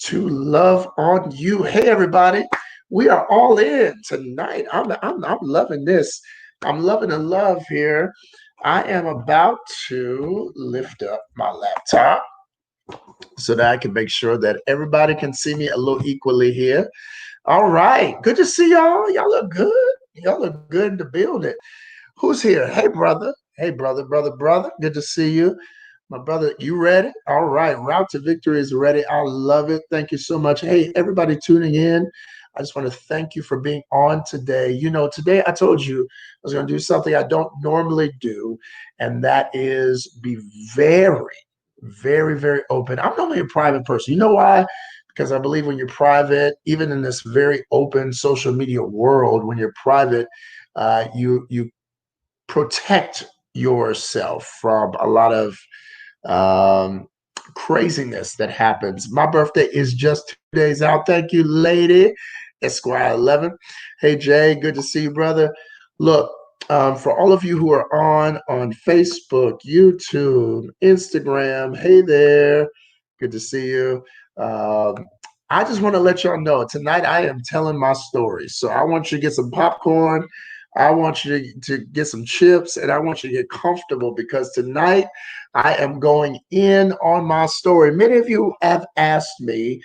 to Love on You. Hey, everybody, we are all in tonight. I'm loving this. I'm loving the love here. I am about to lift up my laptop so that I can make sure that everybody can see me a little equally here. All right, good to see y'all. Y'all look good. Y'all look good in the building. Who's here? Hey, brother. Hey, brother. Good to see you. My brother, you ready? All right. Route to Victory is ready. I love it. Thank you so much. Hey, everybody tuning in. I just want to thank you for being on today. Today I told you I was going to do something I don't normally do, and that is be very, very open. I'm normally a private person. You know why? Because I believe when you're private, even in this very open social media world, when you're private, you protect yourself from a lot of um, craziness that happens. My birthday is just 2 days out. Thank you, lady. Esquire 11. Hey, Jay, good to see you, brother. Look, for all of you who are on Facebook, YouTube, Instagram, hey there. Good to see you. Um, I just want to let y'all know tonight I am telling my story. So I want you to get some popcorn. I want you to get some chips, and I want you to get comfortable because tonight I am going in on my story. Many of you have asked me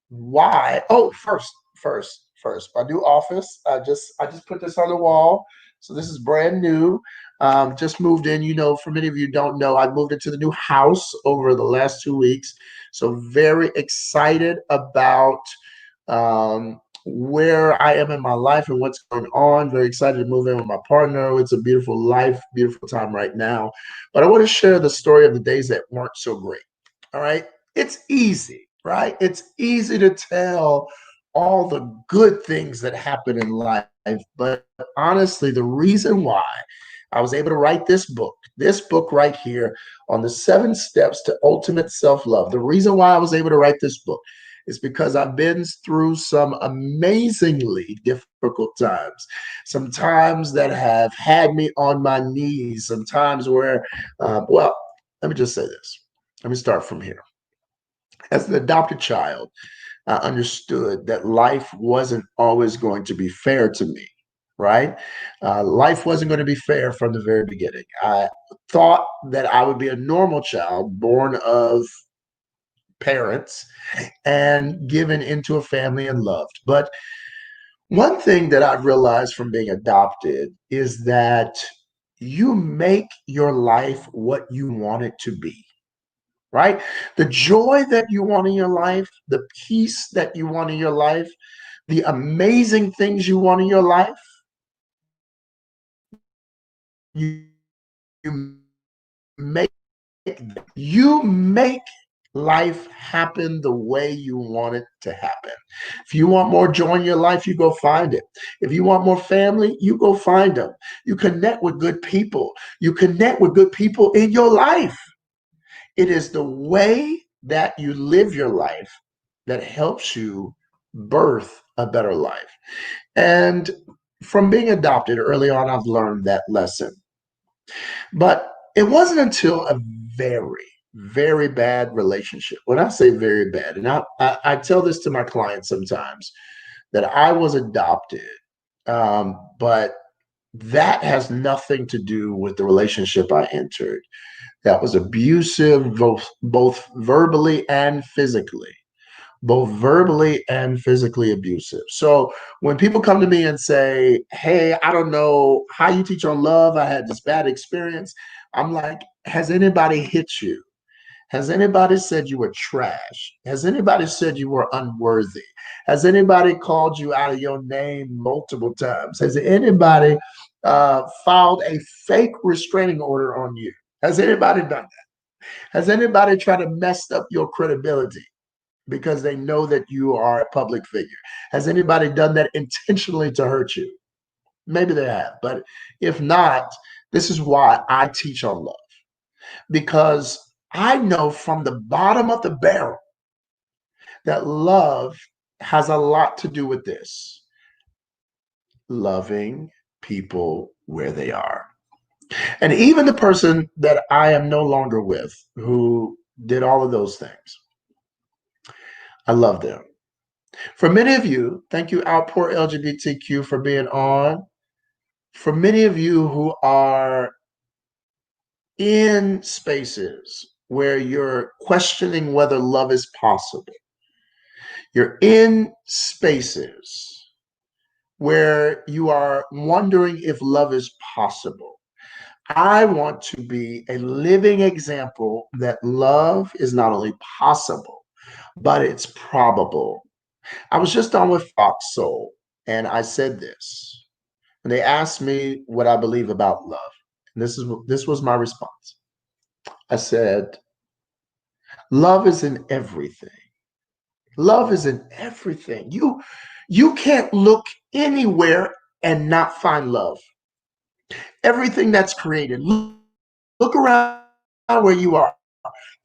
why. Oh, first, my new office. I just put this on the wall. So this is brand new. Just moved in. For many of you don't know, I moved into the new house over the last 2 weeks. So very excited about where I am in my life and what's going on. Very excited to move in with my partner. It's a beautiful life, beautiful time right now. But I want to share the story of the days that weren't so great. All right. It's easy, right? It's easy to tell all the good things that happen in life. But honestly, the reason why I was able to write this book right here on the 7 steps to ultimate self love, the reason why I was able to write this book is because I've been through some amazingly difficult times, some times that have had me on my knees, some times where, well, let me just say this. Let me start from here. As an adopted child, I understood that life wasn't always going to be fair to me, right? Life wasn't going to be fair from the very beginning. I thought that I would be a normal child born of parents and given into a family and loved. But one thing that I've realized from being adopted is that you make your life what you want it to be, right? The joy that you want in your life, the peace that you want in your life, the amazing things you want in your life, you make life happen the way you want it to happen. If you want more joy in your life, you go find it. If you want more family, you go find them. You connect with good people. You connect with good people in your life. It is the way that you live your life that helps you birth a better life. And from being adopted early on, I've learned that lesson. But it wasn't until a very, very bad relationship. When I say very bad, and I tell this to my clients sometimes that I was adopted, but that has nothing to do with the relationship I entered. That was abusive, both verbally and physically. Both verbally and physically abusive. So when people come to me and say, hey, I don't know how you teach on love, I had this bad experience, I'm like, has anybody hit you? Has anybody said you were trash? Has anybody said you were unworthy? Has anybody called you out of your name multiple times? Has anybody filed a fake restraining order on you? Has anybody done that? Has anybody tried to mess up your credibility because they know that you are a public figure? Has anybody done that intentionally to hurt you? Maybe they have, but if not, this is why I teach on love, because I know from the bottom of the barrel that love has a lot to do with this: loving people where they are. And even the person that I am no longer with, who did all of those things, I love them. For many of you, thank you, Outpour LGBTQ, for being on. For many of you who are in spaces where you're questioning whether love is possible, you're in spaces where you are wondering if love is possible. I want to be a living example that love is not only possible, but it's probable. I was just on with Fox Soul, and I said this. And they asked me what I believe about love. And this was my response. I said, love is in everything. Love is in everything. You can't look anywhere and not find love. Everything that's created. Look around where you are,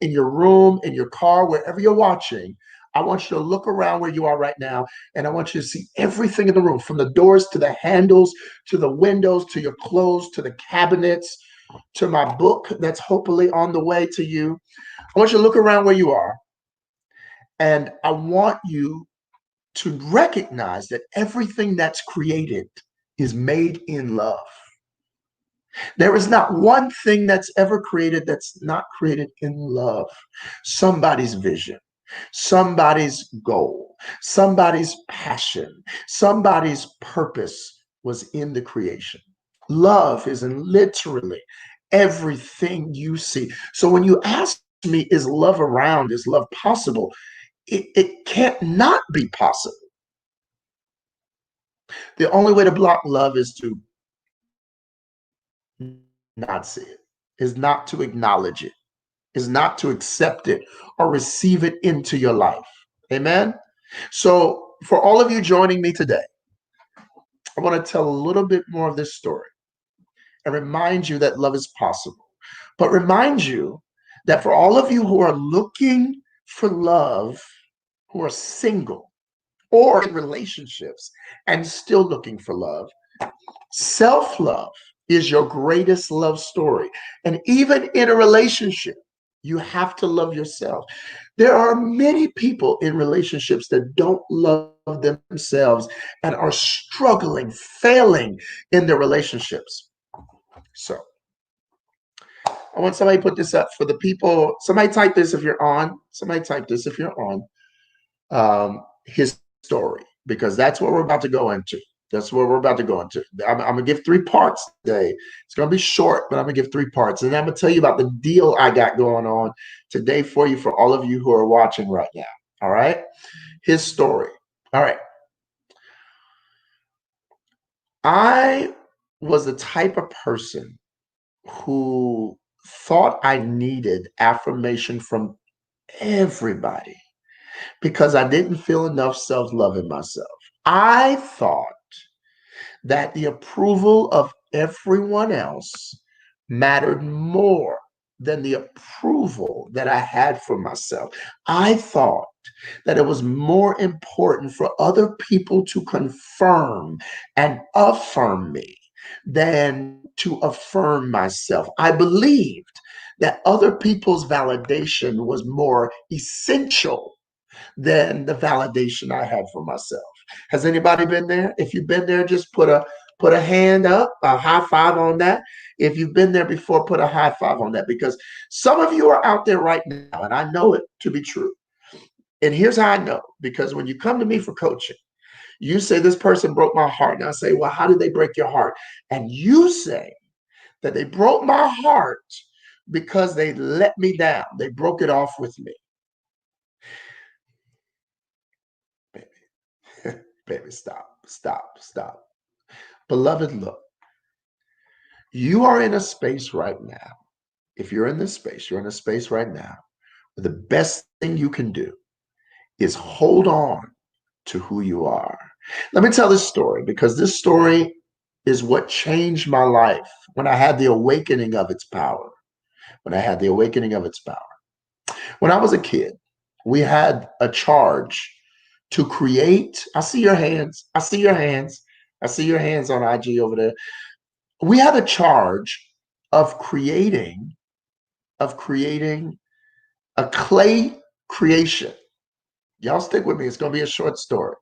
in your room, in your car, wherever you're watching. I want you to look around where you are right now, and I want you to see everything in the room, from the doors to the handles, to the windows, to your clothes, to the cabinets, to my book that's hopefully on the way to you. I want you to look around where you are, and I want you to recognize that everything that's created is made in love. There is not one thing that's ever created that's not created in love. Somebody's vision, somebody's goal, somebody's passion, somebody's purpose was in the creation. Love is in literally everything you see. So when you ask me, is love around? Is love possible? It can't not be possible. The only way to block love is to not see it, is not to acknowledge it, is not to accept it or receive it into your life. Amen. So, for all of you joining me today, I want to tell a little bit more of this story and remind you that love is possible. But remind you that for all of you who are looking for love, who are single or in relationships and still looking for love, self love is your greatest love story. And even in a relationship, you have to love yourself. There are many people in relationships that don't love themselves and are struggling, failing in their relationships. So I want somebody to put this up for the people. Somebody type this if you're on. Somebody type this if you're on. His story, because that's what we're about to go into. That's what we're about to go into. I'm going to give 3 parts today. It's going to be short, but I'm going to give 3 parts. And I'm going to tell you about the deal I got going on today for you, for all of you who are watching right now. All right. His story. All right. I was the type of person who thought I needed affirmation from everybody because I didn't feel enough self love in myself. I thought that the approval of everyone else mattered more than the approval that I had for myself. I thought that it was more important for other people to confirm and affirm me than to affirm myself. I believed that other people's validation was more essential than the validation I had for myself. Has anybody been there? If you've been there, just put a hand up, a high five on that. If you've been there before, put a high five on that, because some of you are out there right now, and I know it to be true. And here's how I know, because when you come to me for coaching, you say, this person broke my heart. And I say, well, how did they break your heart? And you say that they broke my heart because they let me down. They broke it off with me. Baby, baby, stop. Beloved, look, you are in a space right now. If you're in this space, you're in a space right now where the best thing you can do is hold on to who you are. Let me tell this story, because this story is what changed my life when I had the awakening of its power. When I had the awakening of its power. When I was a kid, we had a charge to create. I see your hands. I see your hands. I see your hands on IG over there. We had a charge of creating a clay creation. Y'all stick with me. It's going to be a short story.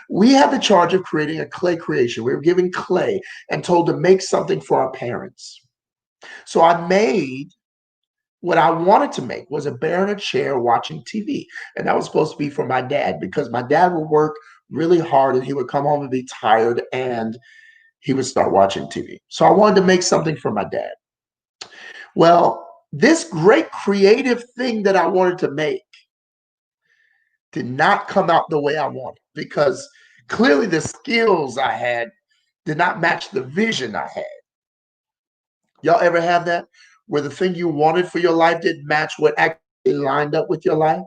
We had the charge of creating a clay creation. We were given clay and told to make something for our parents. So I made what I wanted to make was a bear in a chair watching TV. And that was supposed to be for my dad because my dad would work really hard and he would come home and be tired and he would start watching TV. So I wanted to make something for my dad. Well, this great creative thing that I wanted to make did not come out the way I wanted because clearly the skills I had did not match the vision I had. Y'all ever have that? Where the thing you wanted for your life didn't match what actually lined up with your life?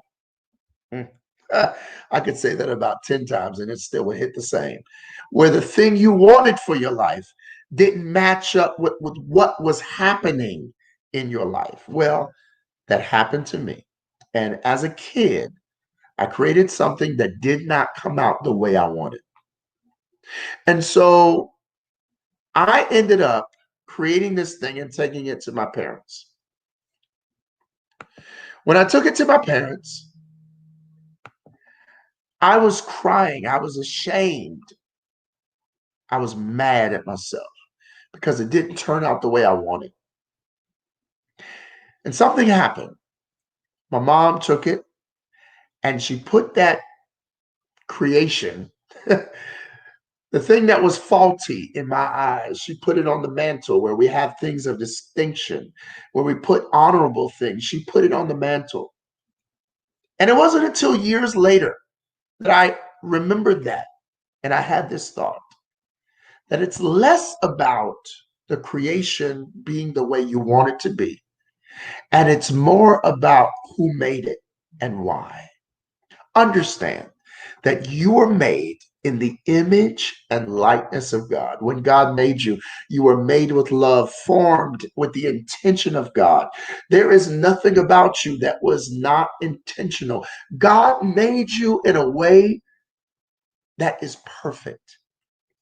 Mm. I could say that about 10 times and it still would hit the same. Where the thing you wanted for your life didn't match up with what was happening in your life. Well, that happened to me. And as a kid, I created something that did not come out the way I wanted. And so I ended up creating this thing and taking it to my parents. When I took it to my parents, I was crying. I was ashamed. I was mad at myself because it didn't turn out the way I wanted. And something happened. My mom took it and she put that creation, the thing that was faulty in my eyes, she put it on the mantle where we have things of distinction, where we put honorable things. She put it on the mantle. And it wasn't until years later that I remembered that. And I had this thought that it's less about the creation being the way you want it to be, and it's more about who made it and why. Understand that you were made in the image and likeness of God. When God made you, you were made with love, formed with the intention of God. There is nothing about you that was not intentional. God made you in a way that is perfect.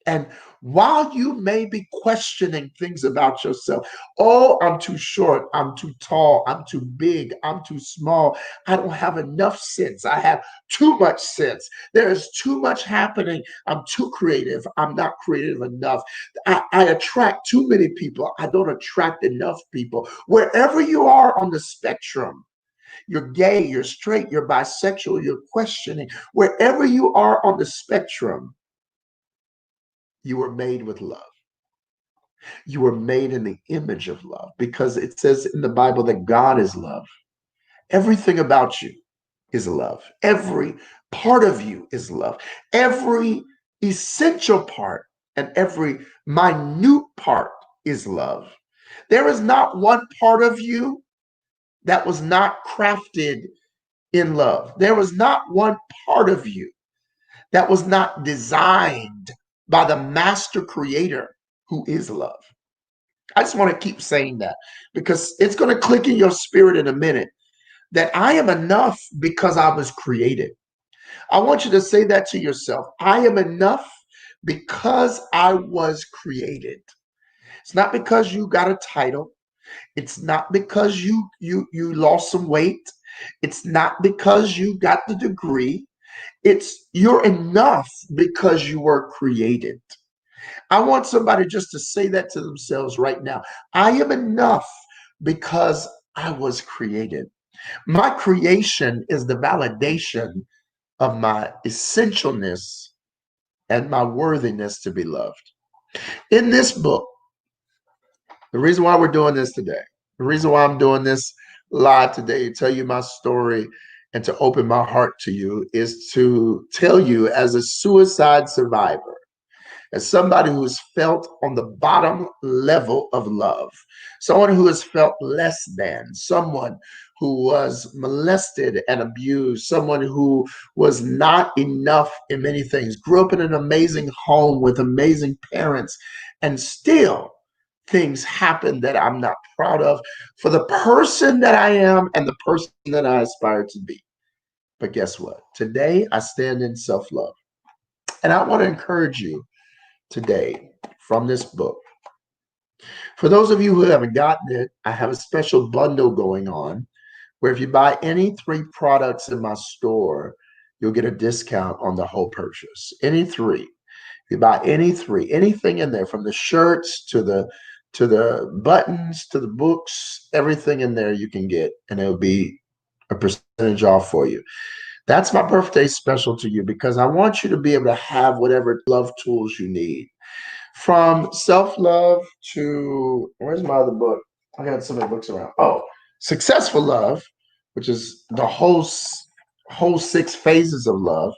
And while you may be questioning things about yourself, oh, I'm too short, I'm too tall, I'm too big, I'm too small, I don't have enough sense, I have too much sense, there is too much happening, I'm too creative, I'm not creative enough, I attract too many people, I don't attract enough people. Wherever you are on the spectrum, you're gay, you're straight, you're bisexual, you're questioning, wherever you are on the spectrum, you were made with love. You were made in the image of love because it says in the Bible that God is love. Everything about you is love. Every part of you is love. Every essential part and every minute part is love. There is not one part of you that was not crafted in love. There was not one part of you that was not designed by the master creator who is love. I just want to keep saying that because it's going to click in your spirit in a minute that I am enough because I was created. I want you to say that to yourself. I am enough because I was created. It's not because you got a title. It's not because you lost some weight. It's not because you got the degree. It's you're enough because you were created. I want somebody just to say that to themselves right now. I am enough because I was created. My creation is the validation of my essentialness and my worthiness to be loved. In this book, the reason why we're doing this today, the reason why I'm doing this live today, to tell you my story and to open my heart to you, is to tell you as a suicide survivor, as somebody who has felt on the bottom level of love, someone who has felt less than, someone who was molested and abused, someone who was not enough in many things, grew up in an amazing home with amazing parents, and still things happen that I'm not proud of for the person that I am and the person that I aspire to be. But guess what? Today I stand in self-love. And I want to encourage you today from this book. For those of you who haven't gotten it, I have a special bundle going on where if you buy any three products in my store, you'll get a discount on the whole purchase. Any three. If you buy any three, anything in there, from the shirts to the buttons to the books, everything in there you can get, and it'll be a percentage off for you. That's my birthday special to you because I want you to be able to have whatever love tools you need. From self-love to, where's my other book? I got so many books around. Oh, Successful Love, which is the whole 6 phases of love,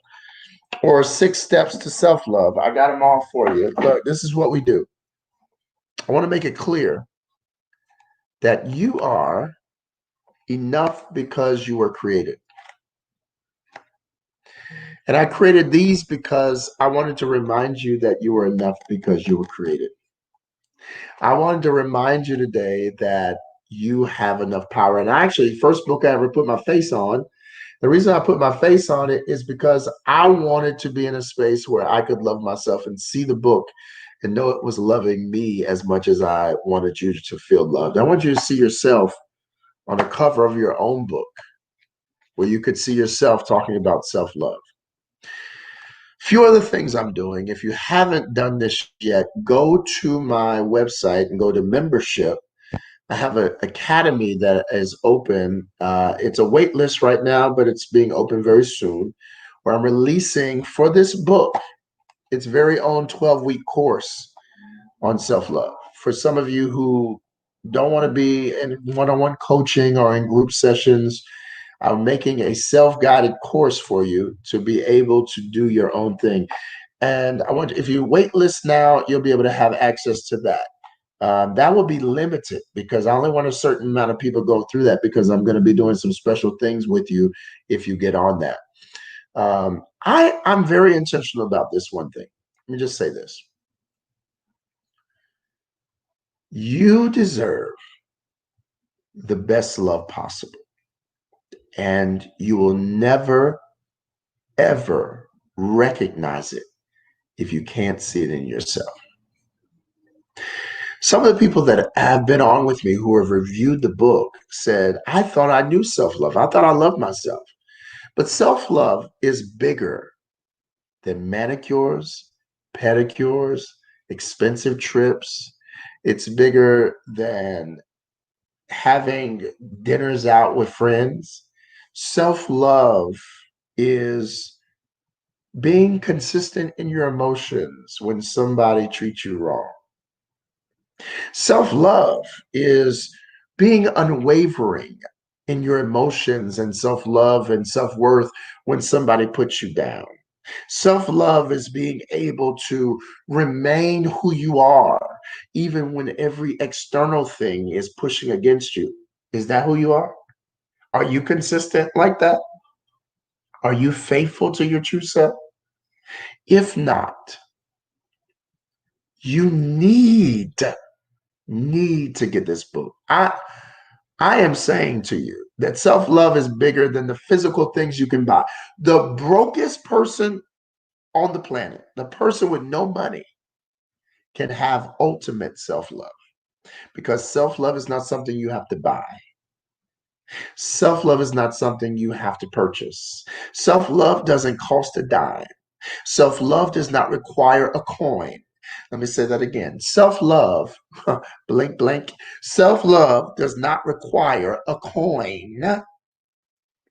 or 6 steps to self-love. I got them all for you. Look, this is what we do. I want to make it clear that you are enough because you were created. And I created these because I wanted to remind you that you were enough because you were created. I wanted to remind you today that you have enough power. And actually, first book I ever put my face on, the reason I put my face on it is because I wanted to be in a space where I could love myself and see the book and know it was loving me as much as I wanted you to feel loved. I want you to see yourself on the cover of your own book where you could see yourself talking about self-love. Few other things I'm doing. If you haven't done this yet, go to my website and go to membership. I have an academy that is open. It's a wait list right now, but it's being open very soon, where I'm releasing for this book its very own 12-week course on self-love. For some of you who don't want to be in one-on-one coaching or in group sessions, I'm making a self-guided course for you to be able to do your own thing. And I want, if you wait list now, you'll be able to have access to that. That will be limited because I only want a certain amount of people go through that because I'm going to be doing some special things with you if you get on that. I'm very intentional about this one thing. Let me just say this. You deserve the best love possible, and you will never, ever recognize it if you can't see it in yourself. Some of the people that have been on with me who have reviewed the book said, I thought I knew self-love. I thought I loved myself. But self-love is bigger than manicures, pedicures, expensive trips. It's bigger than having dinners out with friends. Self-love is being consistent in your emotions when somebody treats you wrong. Self-love is being unwavering in your emotions and self-love and self-worth when somebody puts you down. Self-love is being able to remain who you are, even when every external thing is pushing against you. Is that who you are? Are you consistent like that? Are you faithful to your true self? If not, you need to get this book. I am saying to you that self-love is bigger than the physical things you can buy. The brokest person on the planet, the person with no money, can have ultimate self-love because self-love is not something you have to buy. Self-love is not something you have to purchase. Self-love doesn't cost a dime. Self-love does not require a coin. Let me say that again. Self-love, blink, blink. Self-love does not require a coin.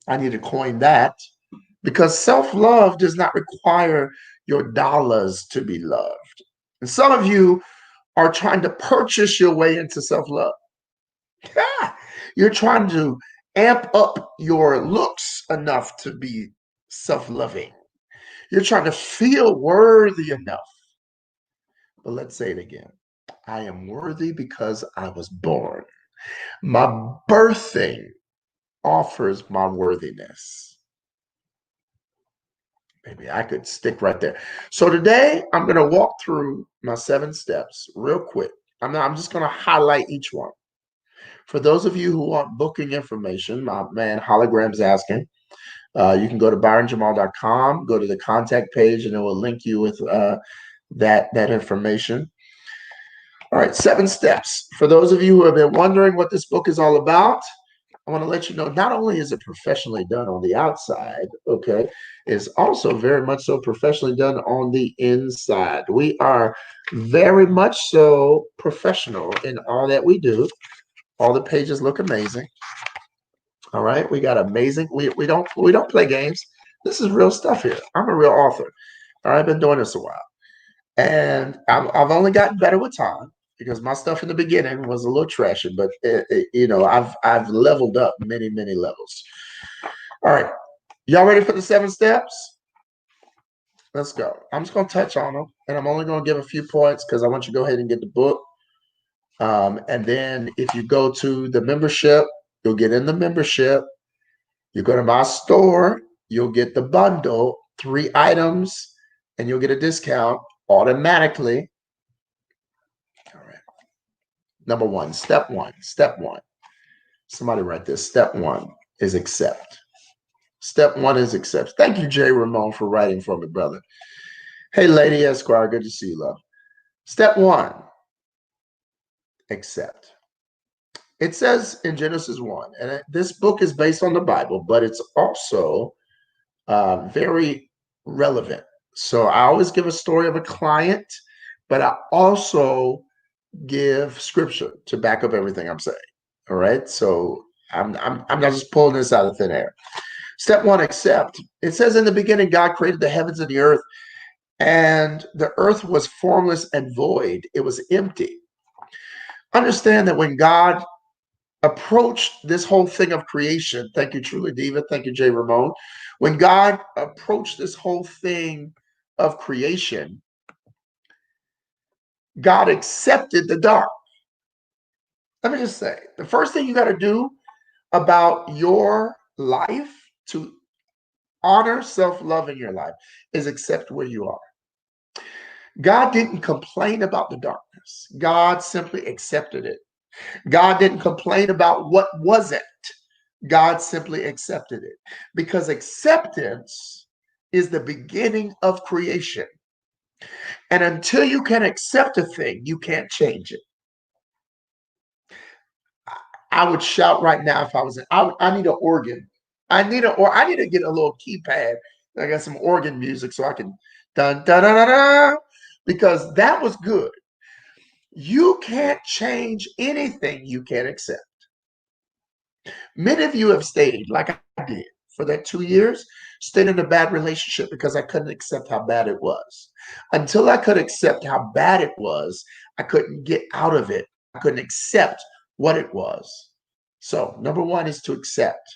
I need to coin that because self-love does not require your dollars to be loved. And some of you are trying to purchase your way into self-love. You're trying to amp up your looks enough to be self-loving. You're trying to feel worthy enough. But let's say it again. I am worthy because I was born. My birthing offers my worthiness. Maybe I could stick right there. So today I'm going to walk through my 7 steps real quick. I'm just going to highlight each one. For those of you who want booking information, my man Hologram's asking, you can go to byronjamal.com, go to the contact page, and it will link you with that information. All right, 7 steps. For those of you who have been wondering what this book is all about, I want to let you know not only is it professionally done on the outside, okay, it's also very much so professionally done on the inside. We are very much so professional in all that we do. All the pages look amazing. All right, we got amazing. We don't play games. This is real stuff here. I'm a real author. All right, I've been doing this a while, and I've only gotten better with time because my stuff in the beginning was a little trashy, but I've leveled up many levels. All right, y'all ready for the 7 steps? Let's go. I'm just gonna touch on them, and I'm only gonna give a few points because I want you to go ahead and get the book. And then if you go to the membership, you'll get in the membership. You go to my store, you'll get the bundle, 3 items, and you'll get a discount automatically. All right. Number one, step one. Somebody write this. Step one is accept. Step one is accept. Thank you, Jay Ramon, for writing for me, brother. Hey, Lady Esquire, good to see you, love. Step one, accept. It says in Genesis 1, and this book is based on the Bible, but it's also very relevant. So I always give a story of a client, but I also give scripture to back up everything I'm saying. All right. So I'm not just pulling this out of thin air. Step one, accept. It says in the beginning, God created the heavens and the earth, and the earth was formless and void. It was empty. Understand that when God approached this whole thing of creation, thank you, Truly Diva, thank you, Jay Ramon. When God approached this whole thing of creation, God accepted the dark. Let me just say, the first thing you got to do about your life to honor self-love in your life is accept where you are. God didn't complain about the darkness. God simply accepted it. God didn't complain about what wasn't. God simply accepted it because acceptance is the beginning of creation. And until you can accept a thing, you can't change it. I would shout right now if I was in. I need an organ. I need to get a little keypad. I got some organ music so I can dun dun dun dun, dun because that was good. You can't change anything you can't accept. Many of you have stayed, like I did, for that 2 years, stayed in a bad relationship because I couldn't accept how bad it was. Until I could accept how bad it was, I couldn't get out of it. I couldn't accept what it was. So, number one is to accept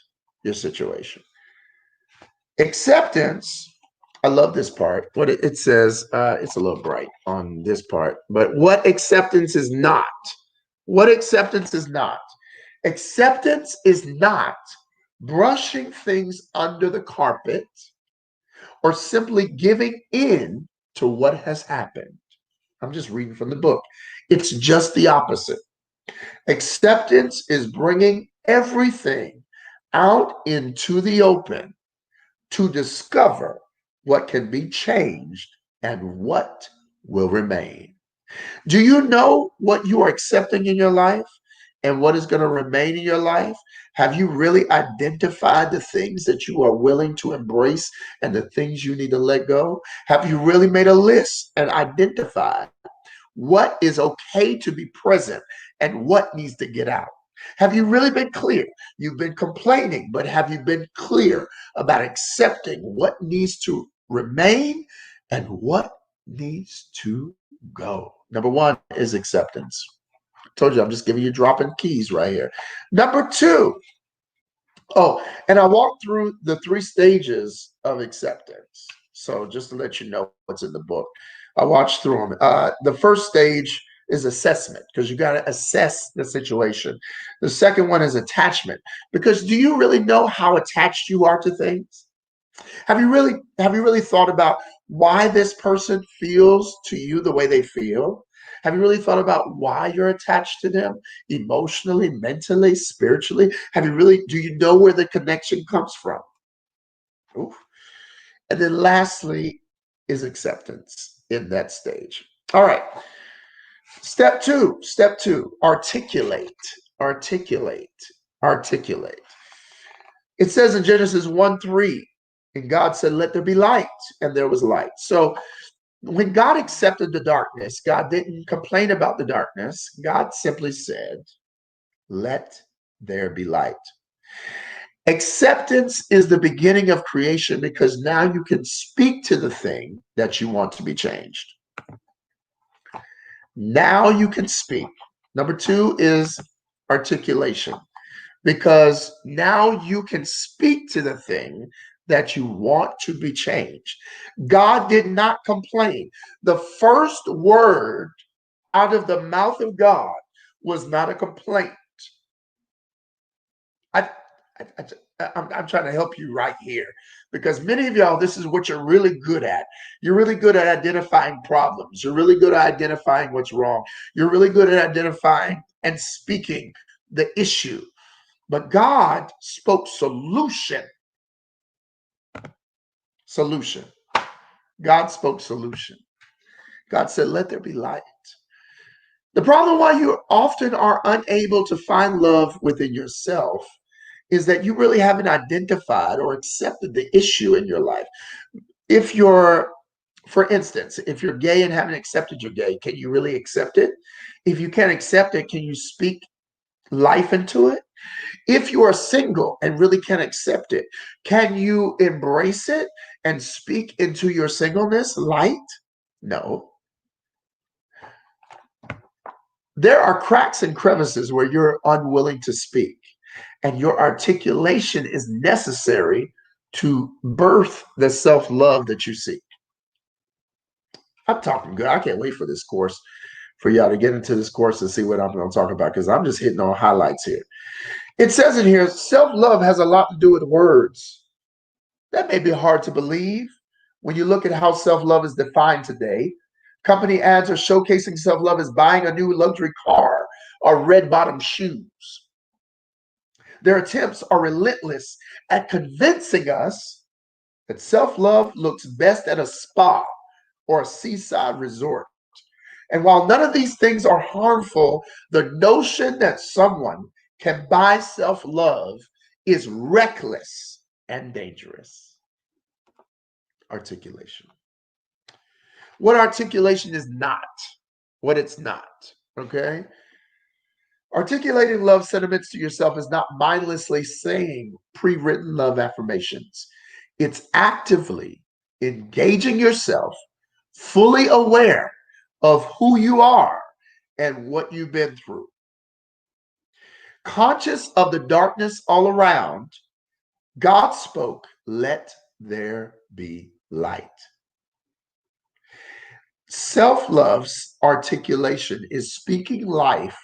your situation. Acceptance, I love this part. What it says, it's a little bright on this part, but what acceptance is not. What acceptance is not. Acceptance is not brushing things under the carpet or simply giving in to what has happened. I'm just reading from the book. It's just the opposite. Acceptance is bringing everything out into the open to discover what can be changed and what will remain. Do you know what you are accepting in your life and what is going to remain in your life? Have you really identified the things that you are willing to embrace and the things you need to let go? Have you really made a list and identified what is okay to be present and what needs to get out? Have you really been clear? You've been complaining, but have you been clear about accepting what needs to remain and what needs to go? Number one is acceptance. I told you I'm just giving you dropping keys right here. Number two, oh, and I walked through the 3 stages of acceptance. So just to let you know what's in the book, I watched through them. The first stage is assessment because you got to assess the situation. The second one is attachment because do you really know how attached you are to things? Have you really thought about why this person feels to you the way they feel? Have you really thought about why you're attached to them emotionally, mentally, spiritually? Do you know where the connection comes from? Oof. And then lastly is acceptance in that stage. All right. Step two, articulate. Articulate. Articulate. It says in Genesis 1:3, and God said, let there be light, and there was light. So when God accepted the darkness, God didn't complain about the darkness. God simply said, let there be light. Acceptance is the beginning of creation because now you can speak to the thing that you want to be changed. Now you can speak. Number two is articulation, because now you can speak to the thing that you want to be changed. God did not complain. The first word out of the mouth of God was not a complaint. I, I'm trying to help you right here, because many of y'all, this is what you're really good at. You're really good at identifying problems. You're really good at identifying what's wrong. You're really good at identifying and speaking the issue. But God spoke solution. Solution. God spoke solution. God said, let there be light. The problem why you often are unable to find love within yourself is that you really haven't identified or accepted the issue in your life. If you're, for instance, if you're gay and haven't accepted you're gay, can you really accept it? If you can't accept it, can you speak life into it? If you are single and really can't accept it, can you embrace it and speak into your singleness light? No. There are cracks and crevices where you're unwilling to speak, and your articulation is necessary to birth the self-love that you seek. I'm talking good. I can't wait for this course, for y'all to get into this course and see what I'm going to talk about, because I'm just hitting on highlights here. It says in here, self-love has a lot to do with words. That may be hard to believe when you look at how self-love is defined today. Company ads are showcasing self-love as buying a new luxury car or red-bottom shoes. Their attempts are relentless at convincing us that self-love looks best at a spa or a seaside resort. And while none of these things are harmful, the notion that someone can buy self-love is reckless and dangerous. Articulation. What articulation is not, what it's not, okay? Articulating love sentiments to yourself is not mindlessly saying pre-written love affirmations. It's actively engaging yourself, fully aware of who you are and what you've been through. Conscious of the darkness all around, God spoke, let there be light. Self-love's articulation is speaking life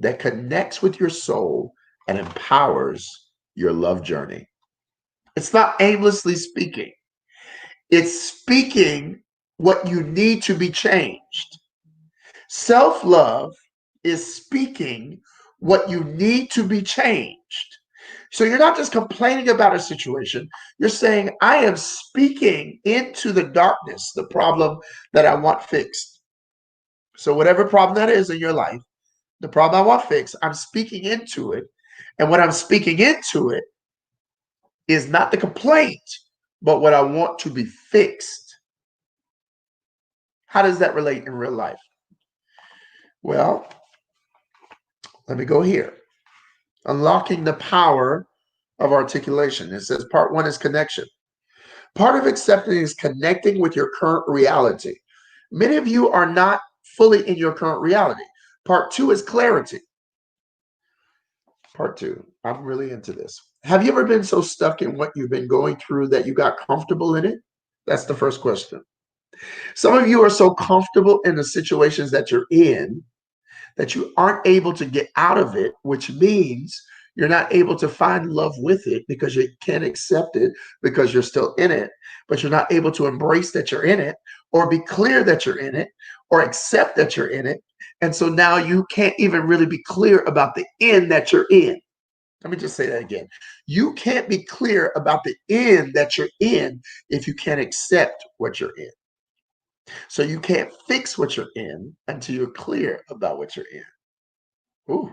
that connects with your soul and empowers your love journey. It's not aimlessly speaking. It's speaking what you need to be changed. Self-love is speaking what you need to be changed. So you're not just complaining about a situation. You're saying, I am speaking into the darkness, the problem that I want fixed. So whatever problem that is in your life, the problem I want fixed, I'm speaking into it. And what I'm speaking into it is not the complaint, but what I want to be fixed. How does that relate in real life? Well, let me go here. Unlocking the power of articulation. It says part one is connection. Part of accepting is connecting with your current reality. Many of you are not fully in your current reality. Part two is clarity. Part two, I'm really into this. Have you ever been so stuck in what you've been going through that you got comfortable in it? That's the first question. Some of you are so comfortable in the situations that you're in that you aren't able to get out of it, which means you're not able to find love with it because you can't accept it because you're still in it, but you're not able to embrace that you're in it or be clear that you're in it or accept that you're in it. And so now you can't even really be clear about the end that you're in. Let me just say that again. You can't be clear about the end that you're in if you can't accept what you're in. So you can't fix what you're in until you're clear about what you're in. Ooh,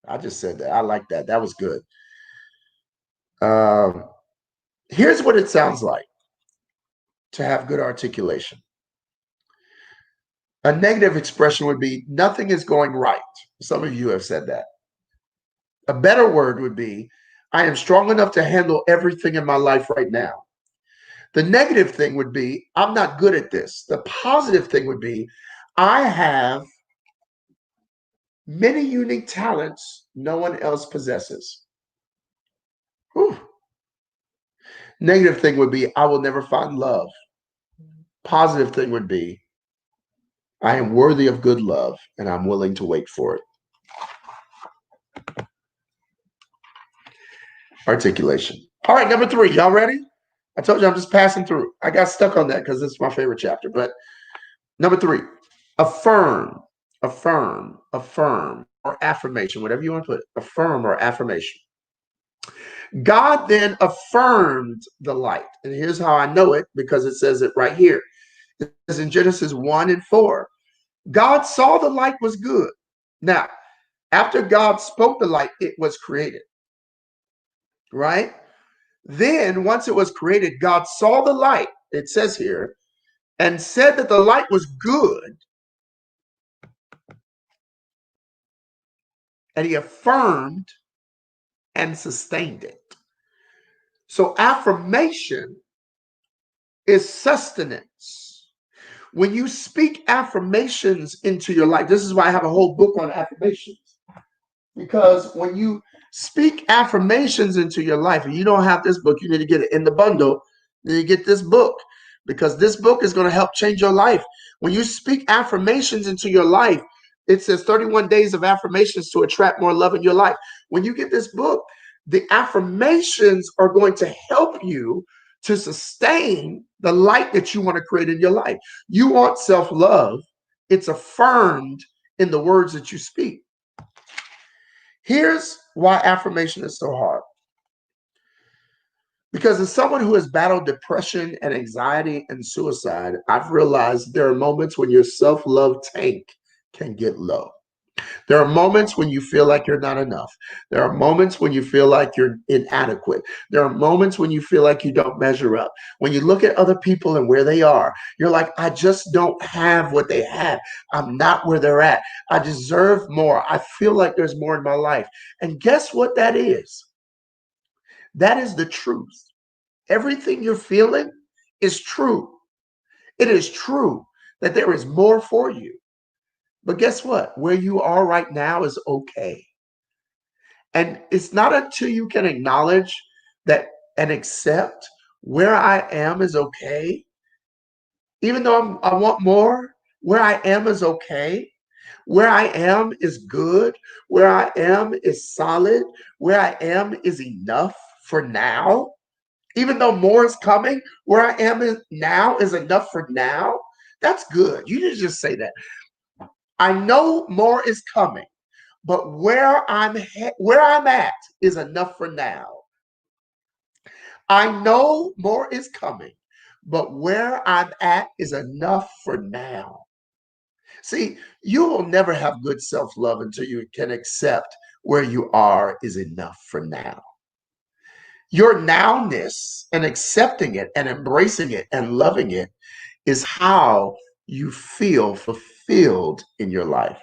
I just said that. I like that. That was good. Um, Here's what it sounds like to have good articulation. A negative expression would be nothing is going right. Some of you have said that. A better word would be I am strong enough to handle everything in my life right now. The negative thing would be I'm not good at this. The positive thing would be I have many unique talents no one else possesses. Whew. Negative thing would be I will never find love. Positive thing would be I am worthy of good love and I'm willing to wait for it. Articulation. All right, number 3. Y'all ready? I told you I'm just passing through. I got stuck on that because it's my favorite chapter. But number 3, affirm, affirm, or affirmation, whatever you want to put it, affirm or affirmation. God then affirmed the light. And here's how I know it, because it says it right here. It says in Genesis 1:4, God saw the light was good. Now, after God spoke the light, it was created, right? Then, once it was created, God saw the light, it says here, and said that the light was good. And he affirmed and sustained it. So affirmation is sustenance. When you speak affirmations into your life, this is why I have a whole book on affirmations. Because when you speak affirmations into your life, and you don't have this book, you need to get it in the bundle. You need to get this book, because this book is going to help change your life. When you speak affirmations into your life, it says 31 days of affirmations to attract more love in your life. When you get this book, the affirmations are going to help you to sustain the light that you want to create in your life. You want self-love. It's affirmed in the words that you speak. Here's why affirmation is so hard. Because as someone who has battled depression and anxiety and suicide, I've realized there are moments when your self-love tank can get low. There are moments when you feel like you're not enough. There are moments when you feel like you're inadequate. There are moments when you feel like you don't measure up. When you look at other people and where they are, you're like, I just don't have what they have. I'm not where they're at. I deserve more. I feel like there's more in my life. And guess what that is? That is the truth. Everything you're feeling is true. It is true that there is more for you. But guess what? Where you are right now is okay. And it's not until you can acknowledge that and accept where I am is okay, even though I want more, where I am is okay. Where I am is good. Where I am is solid. Where I am is enough for now. Even though more is coming, where I am now is enough for now. That's good. You need to just say that. I know more is coming, but where I'm at is enough for now. I know more is coming, but where I'm at is enough for now. See, you will never have good self-love until you can accept where you are is enough for now. Your nowness and accepting it and embracing it and loving it is how you feel fulfilled in your life.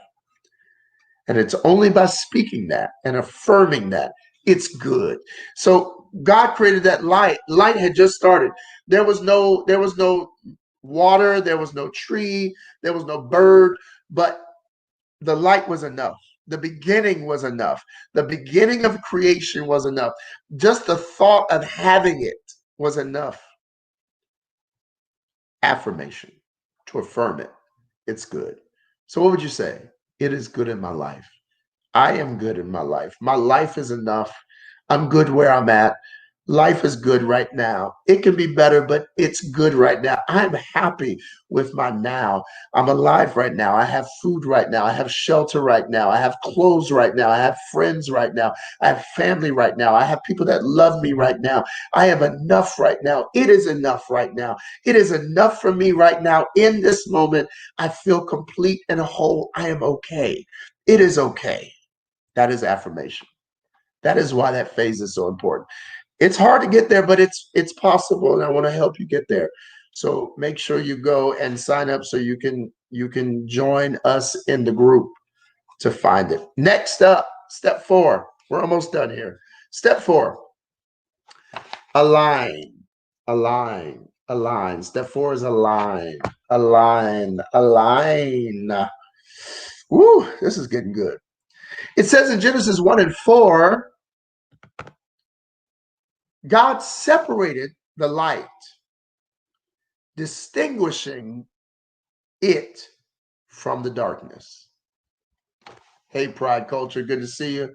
And it's only by speaking that and affirming that it's good. So God created that light. Light had just started. There was no water, there was no tree, there was no bird, but the light was enough. The beginning was enough. The beginning of creation was enough. Just the thought of having it was enough. Affirmation, to affirm it. It's good. So what would you say? It is good in my life. I am good in my life. My life is enough. I'm good where I'm at. Life is good right now. It can be better, but it's good right now. I'm happy with my now. I'm alive right now. I have food right now. I have shelter right now. I have clothes right now. I have friends right now. I have family right now. I have people that love me right now. I have enough right now. It is enough right now. It is enough for me right now. In this moment, I feel complete and whole. I am okay. It is okay. That is affirmation. That is why that phase is so important. It's hard to get there, but it's possible, and I want to help you get there. So make sure you go and sign up so you can join us in the group to find it. Next up, step 4. We're almost done here. Step 4, align, align. Step 4 is align, align. Woo, this is getting good. It says in Genesis 1 and 4, God separated the light, distinguishing it from the darkness. Hey, Pride Culture, good to see you.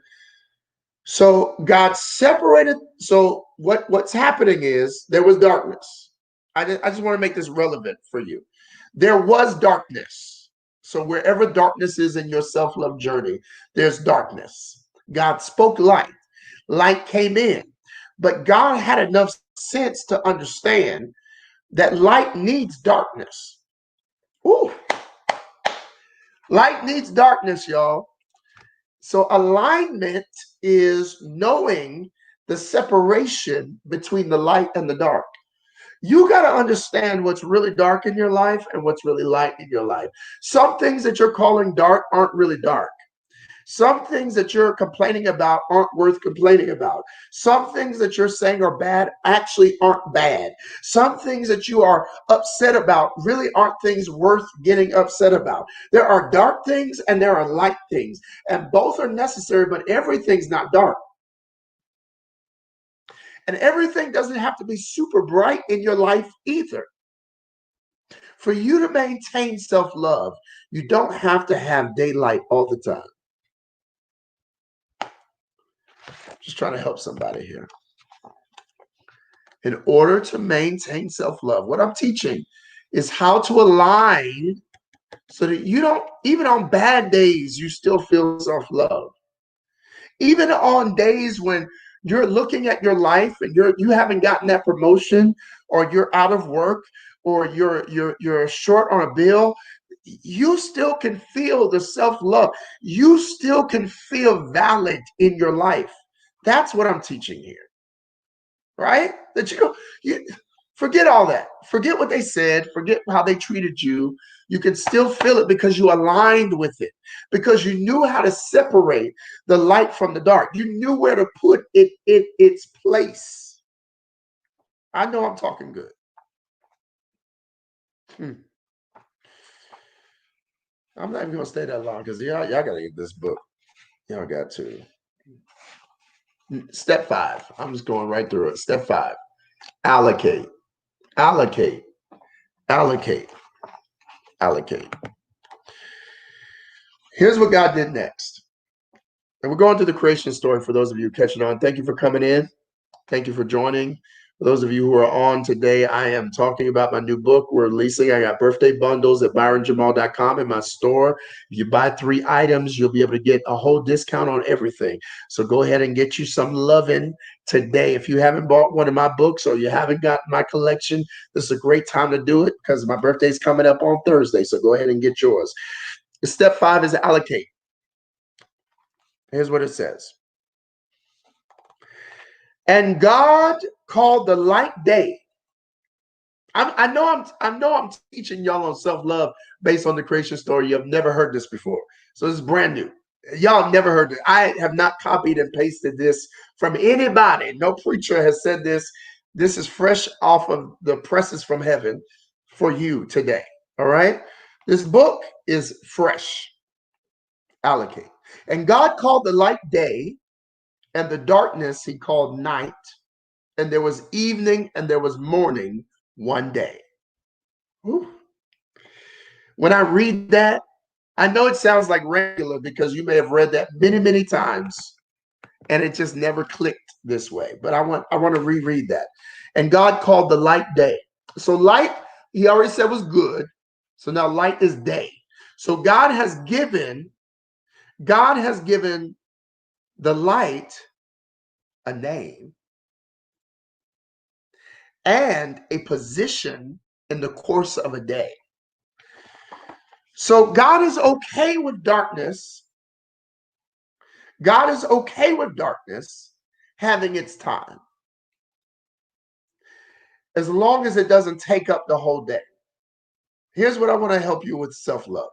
So God separated. So what's happening is there was darkness. I just want to make this relevant for you. There was darkness. So wherever darkness is in your self-love journey, there's darkness. God spoke light. Light came in. But God had enough sense to understand that light needs darkness. Ooh. Light needs darkness, y'all. So alignment is knowing the separation between the light and the dark. You got to understand what's really dark in your life and what's really light in your life. Some things that you're calling dark aren't really dark. Some things that you're complaining about aren't worth complaining about. Some things that you're saying are bad actually aren't bad. Some things that you are upset about really aren't things worth getting upset about. There are dark things and there are light things, and both are necessary, but everything's not dark. And everything doesn't have to be super bright in your life either. For you to maintain self-love, you don't have to have daylight all the time. Just trying to help somebody here. In order to maintain self-love, what I'm teaching is how to align so that you don't, even on bad days, you still feel self-love. Even on days when you're looking at your life and you haven't gotten that promotion, or you're out of work, or you're short on a bill, you still can feel the self-love. You still can feel valid in your life. That's what I'm teaching here. Right? That you forget all that. Forget what they said. Forget how they treated you. You can still feel it because you aligned with it, because you knew how to separate the light from the dark. You knew where to put it in its place. I know I'm talking good. I'm not even gonna stay that long because y'all gotta get this book. Y'all got to. Step 5. I'm just going right through it. Step 5. Allocate. Allocate. Allocate. Allocate. Here's what God did next. And we're going to the creation story for those of you catching on. Thank you for coming in. Thank you for joining. For those of you who are on today, I am talking about my new book we're releasing. I got birthday bundles at byronjamal.com in my store. If you buy 3 items, you'll be able to get a whole discount on everything. So go ahead and get you some loving today. If you haven't bought one of my books or you haven't got my collection, this is a great time to do it because my birthday is coming up on Thursday. So go ahead and get yours. Step 5 is allocate. Here's what it says. And God called the light day. I know I'm teaching y'all on self-love based on the creation story. You've never heard this before. So this is brand new. Y'all never heard it. I have not copied and pasted this from anybody. No preacher has said this. This is fresh off of the presses from heaven for you today. All right. This book is fresh. Allocate. And God called the light day, and the darkness he called night. And there was evening and there was morning one day. Whew. When I read that, I know it sounds like regular because you may have read that many, many times, and it just never clicked this way. But I want to reread that. And God called the light day. So light, he already said, was good. So now light is day. So God has given the light a name and a position in the course of a day. So God is okay with darkness. God is okay with darkness having its time, as long as it doesn't take up the whole day. Here's what I want to help you with self-love.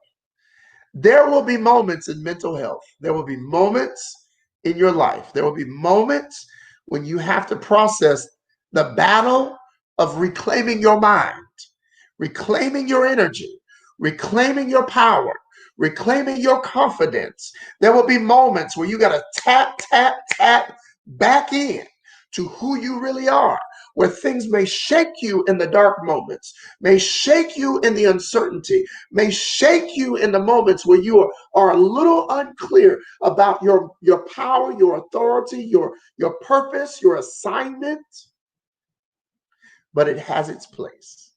There will be moments in mental health. There will be moments in your life. There will be moments when you have to process the battle of reclaiming your mind, reclaiming your energy, reclaiming your power, reclaiming your confidence. There will be moments where you got to tap, tap, tap back in to who you really are, where things may shake you in the dark moments, may shake you in the uncertainty, may shake you in the moments where you are a little unclear about your power, your authority, your purpose, your assignment, but it has its place.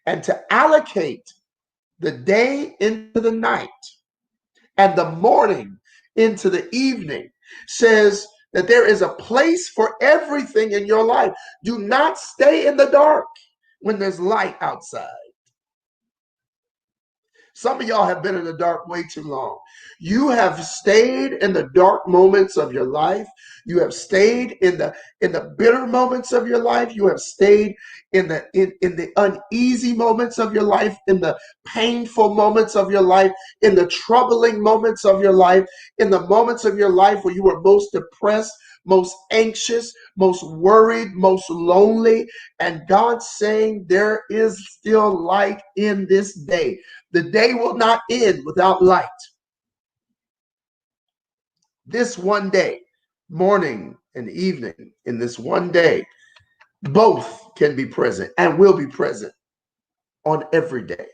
And to allocate the day into the night and the morning into the evening says that there is a place for everything in your life. Do not stay in the dark when there's light outside. Some of y'all have been in the dark way too long. You have stayed in the dark moments of your life. You have stayed in the bitter moments of your life. You have stayed in the uneasy moments of your life, in the painful moments of your life, in the troubling moments of your life, in the moments of your life where you were most depressed, most anxious, most worried, most lonely. And God's saying there is still light in this day. The day will not end without light. This one day, morning and evening, in this one day, both can be present and will be present on every day.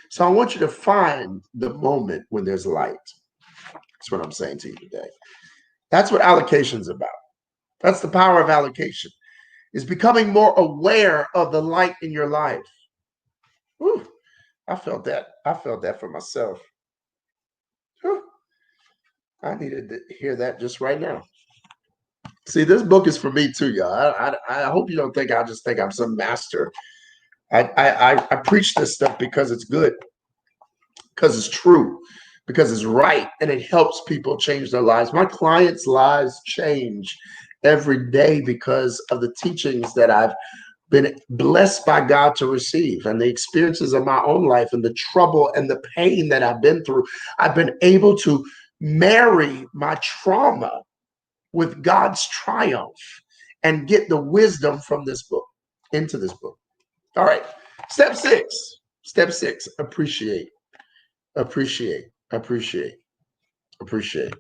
So I want you to find the moment when there's light. That's what I'm saying to you today. That's what allocation is about. That's the power of allocation, is becoming more aware of the light in your life. Whew, I felt that. I felt that for myself. Whew, I needed to hear that just right now. See, this book is for me too, y'all. I hope you don't think I just think I'm some master. I preach this stuff because it's good, because it's true, because it's right, and it helps people change their lives. My clients' lives change every day because of the teachings that I've been blessed by God to receive, and the experiences of my own life, and the trouble and the pain that I've been through. I've been able to marry my trauma with God's triumph and get the wisdom from this book into this book. All right. Step six. Step six. Appreciate. Appreciate. Appreciate. Appreciate.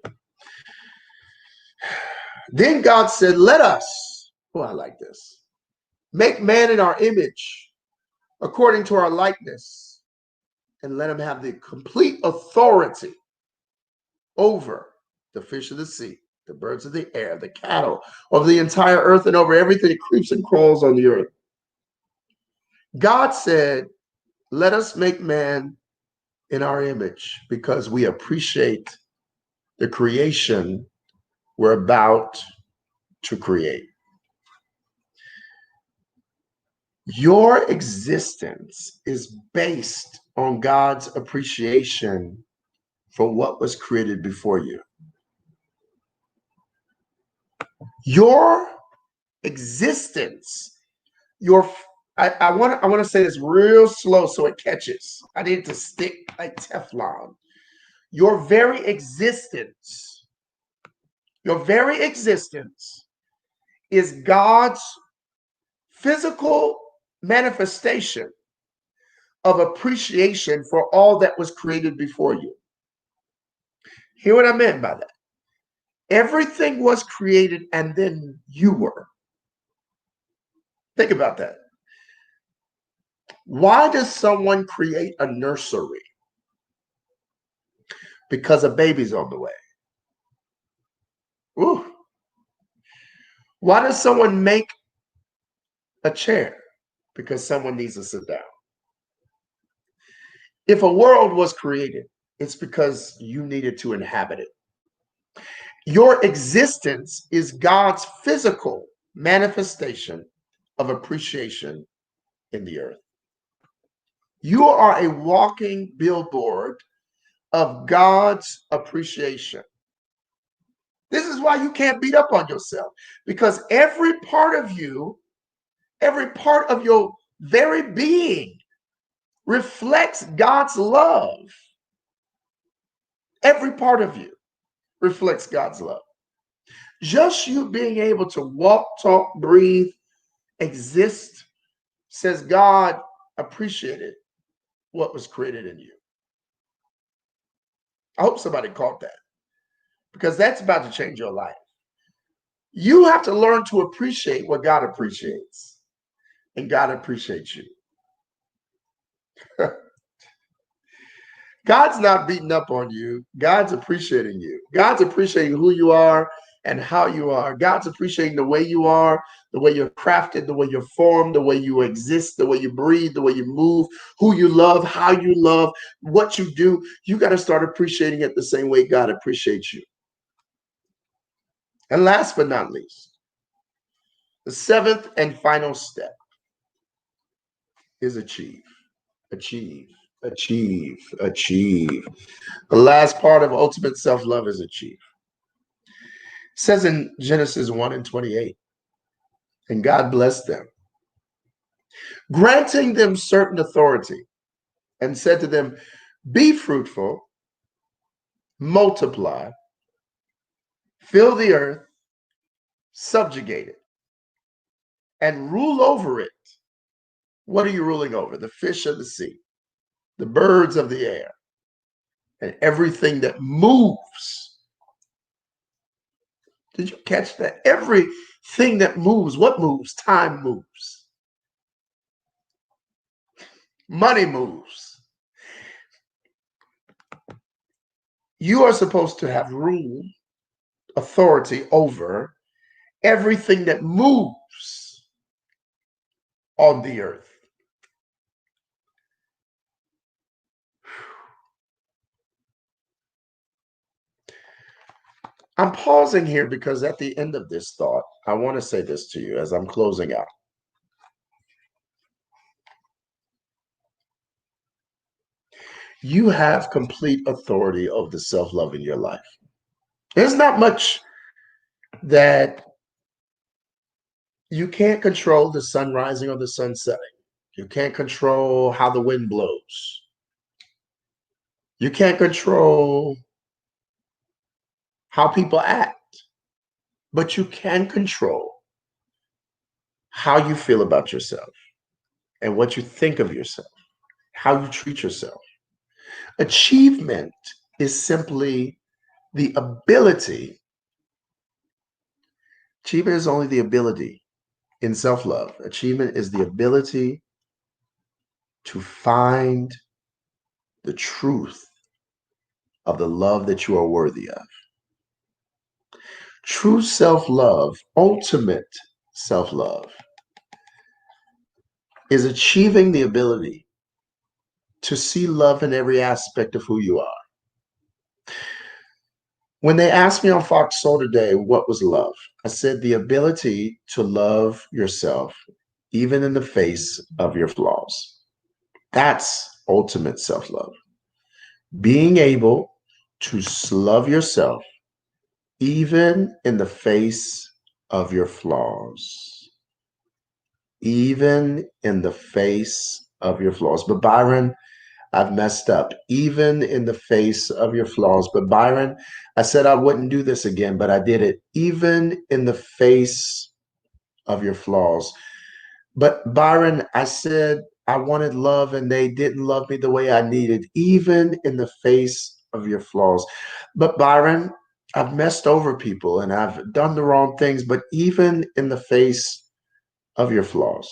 Then God said, let us, oh, I like this, make man in our image according to our likeness, and let him have the complete authority over the fish of the sea, the birds of the air, the cattle, over the entire earth, and over everything that creeps and crawls on the earth. God said, let us make man in our image because we appreciate the creation we're about to create. Your existence is based on God's appreciation for what was created before you. Your existence, I want to say this real slow so it catches. I need it to stick like Teflon. Your very existence is God's physical manifestation of appreciation for all that was created before you. Hear what I meant by that? Everything was created and then you were. Think about that. Why does someone create a nursery? Because a baby's on the way. Ooh. Why does someone make a chair? Because someone needs to sit down. If a world was created, it's because you needed to inhabit it. Your existence is God's physical manifestation of appreciation in the earth. You are a walking billboard of God's appreciation. This is why you can't beat up on yourself, because every part of you, every part of your very being reflects God's love. Every part of you reflects God's love. Just you being able to walk, talk, breathe, exist says God appreciated what was created in you. I hope somebody caught that, because that's about to change your life. You have to learn to appreciate what God appreciates, and God appreciates you. God's not beating up on you. God's appreciating you. God's appreciating who you are and how you are. God's appreciating the way you are, the way you're crafted, the way you're formed, the way you exist, the way you breathe, the way you move, who you love, how you love, what you do. You got to start appreciating it the same way God appreciates you. And last but not least, the seventh and final step is achieve, achieve, achieve, achieve. The last part of ultimate self-love is achieve. It says in Genesis 1 and 28, and God blessed them, granting them certain authority, and said to them, be fruitful, multiply, fill the earth, subjugate it, and rule over it. What are you ruling over? The fish of the sea, the birds of the air, and everything that moves. Did you catch that? Everything that moves. What moves? Time moves. Money moves. You are supposed to have rule, authority over everything that moves on the earth. I'm pausing here because at the end of this thought, I want to say this to you as I'm closing out. You have complete authority over the self-love in your life. There's not much that you can't control, the sun rising or the sun setting. You can't control how the wind blows. You can't control how people act, but you can control how you feel about yourself and what you think of yourself, how you treat yourself. Achievement is simply the ability. Achievement is only the ability in self-love. Achievement is the ability to find the truth of the love that you are worthy of. True self-love, ultimate self-love, is achieving the ability to see love in every aspect of who you are. When they asked me on Fox Soul today, what was love? I said the ability to love yourself, even in the face of your flaws. That's ultimate self-love. Being able to love yourself, even in the face of your flaws. Even in the face of your flaws. But Byron, I've messed up, even in the face of your flaws. But Byron, I said I wouldn't do this again, but I did it, even in the face of your flaws. But Byron, I said I wanted love and they didn't love me the way I needed, even in the face of your flaws. But Byron, I've messed over people and I've done the wrong things, but even in the face of your flaws.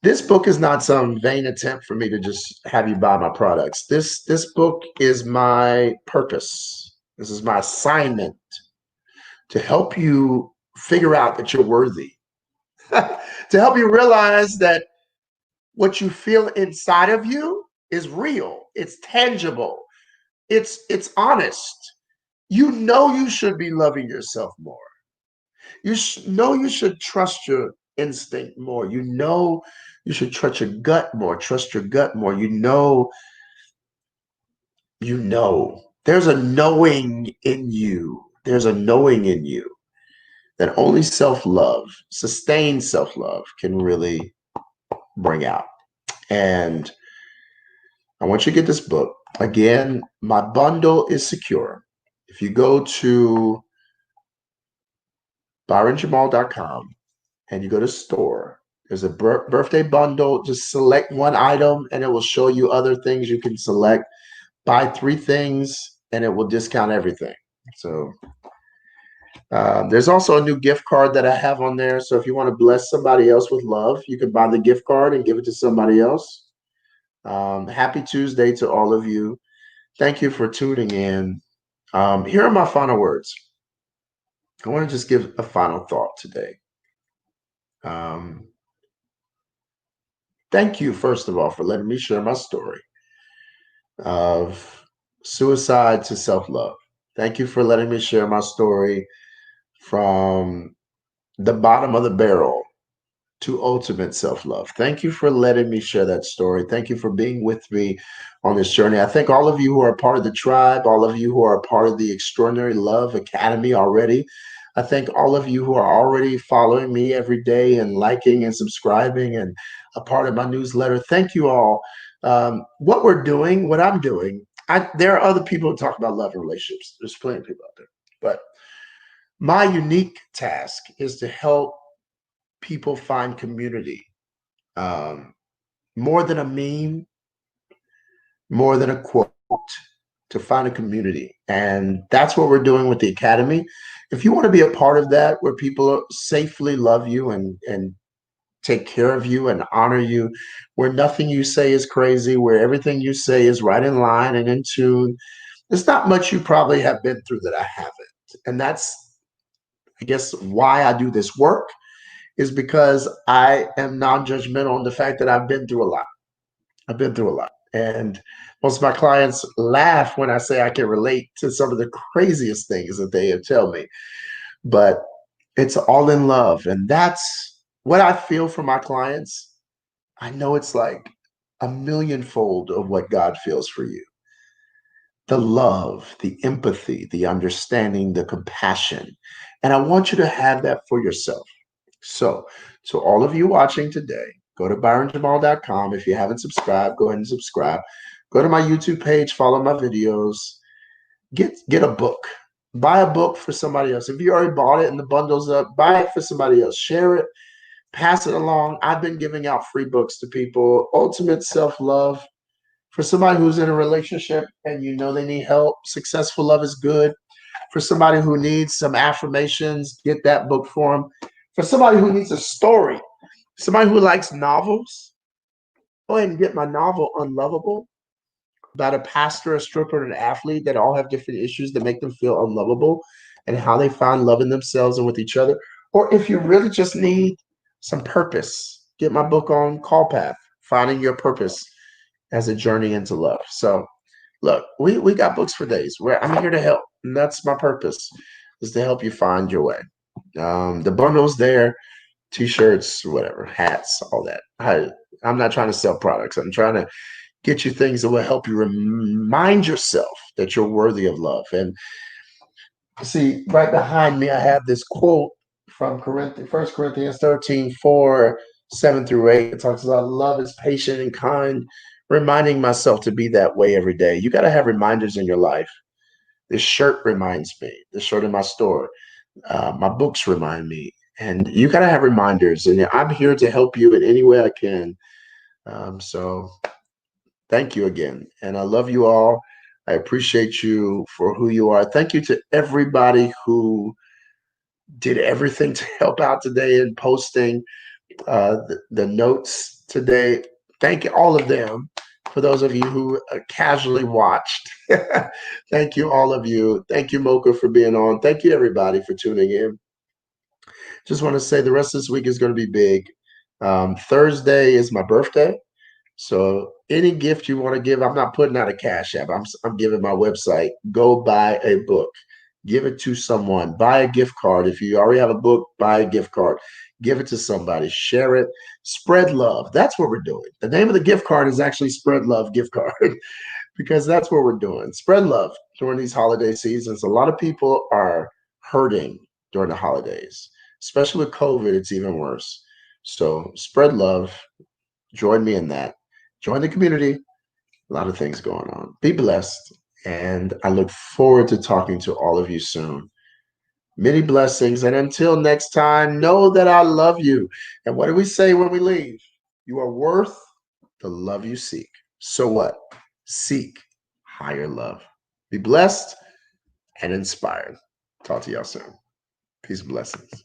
This book is not some vain attempt for me to just have you buy my products. This book is my purpose. This is my assignment to help you figure out that you're worthy, to help you realize that what you feel inside of you is real, it's tangible, it's honest. You know you should be loving yourself more. You know you should trust your instinct more. You know you should trust your gut more. Trust your gut more. You know you know. There's a knowing in you. There's a knowing in you that only self-love, sustained self-love can really bring out. And I want you to get this book. Again, my bundle is secure. If you go to byronjamal.com and you go to store, there's a birthday bundle. Just select one item and it will show you other things you can select. Buy three things and it will discount everything. So there's also a new gift card that I have on there. So if you want to bless somebody else with love, you can buy the gift card and give it to somebody else. Happy Tuesday to all of you. Thank you for tuning in. Here are my final words. I want to just give a final thought today. Um, Thank you, first of all, for letting me share my story of suicide to self-love. Thank you for letting me share my story from the bottom of the barrel to ultimate self-love. Thank you for letting me share that story. Thank you for being with me on this journey. I thank all of you who are part of the tribe, all of you who are part of the Extraordinary Love Academy already. I thank all of you who are already following me every day and liking and subscribing and a part of my newsletter. Thank you all. What we're doing, what I'm doing, there are other people who talk about love and relationships. There's plenty of people out there. But my unique task is to help people find community. Um, More than a meme, more than a quote, to find a community. And that's what we're doing with the Academy. If you want to be a part of that, where people safely love you and take care of you and honor you, where nothing you say is crazy, where everything you say is right in line and in tune, there's not much you probably have been through that I haven't. And that's, I guess, why I do this work, is because I am non-judgmental on the fact that I've been through a lot. I've been through a lot. And most of my clients laugh when I say I can relate to some of the craziest things that they tell me. But it's all in love. And that's what I feel for my clients. I know it's like a millionfold of what God feels for you. The love, the empathy, the understanding, the compassion. And I want you to have that for yourself. So, to all of you watching today, go to byronjamal.com. If you haven't subscribed, go ahead and subscribe. Go to my YouTube page, follow my videos, get a book. Buy a book for somebody else. If you already bought it and the bundle's up, buy it for somebody else. Share it, pass it along. I've been giving out free books to people. Ultimate Self-Love. For somebody who's in a relationship and you know they need help, Successful Love is good. For somebody who needs some affirmations, get that book for them. For somebody who needs a story, somebody who likes novels, go ahead and get my novel Unlovable, about a pastor, a stripper, and an athlete that all have different issues that make them feel unlovable and how they find love in themselves and with each other. Or if you really just need some purpose, get my book on Call Path, Finding Your Purpose as a Journey into Love. So look, we got books for days. Where I'm here to help. And that's my purpose, is to help you find your way. The bundle's there, t-shirts, whatever, hats, all that. I'm not trying to sell products. I'm trying to get you things that will help you remind yourself that you're worthy of love. And see, right behind me, I have this quote from First Corinthians 13, 4, 7 through 8. It talks about love is patient and kind, reminding myself to be that way every day. You got to have reminders in your life. This shirt reminds me, the shirt in my store. My books remind me. And you got to have reminders. And I'm here to help you in any way I can. So thank you again. And I love you all. I appreciate you for who you are. Thank you to everybody who did everything to help out today in posting the notes today. Thank you, all of them. For those of you who casually watched, thank you, all of you. Thank you, Mocha, for being on. Thank you, everybody, for tuning in. Just want to say the rest of this week is going to be big. Thursday is my birthday. So any gift you want to give, I'm not putting out a cash app. I'm giving my website. Go buy a book. Give it to someone. Buy a gift card. If you already have a book, buy a gift card. Give it to somebody. Share it. Spread love. That's what we're doing. The name of the gift card is actually Spread Love Gift Card. because that's what we're doing. Spread love during these holiday seasons. A lot of people are hurting during the holidays, especially with COVID. It's even worse. So spread love. Join me in that. Join the community. A lot of things going on. Be blessed. And I look forward to talking to all of you soon. Many blessings. And until next time, know that I love you. And what do we say when we leave? You are worth the love you seek. So what? Seek higher love. Be blessed and inspired. Talk to y'all soon. Peace and blessings.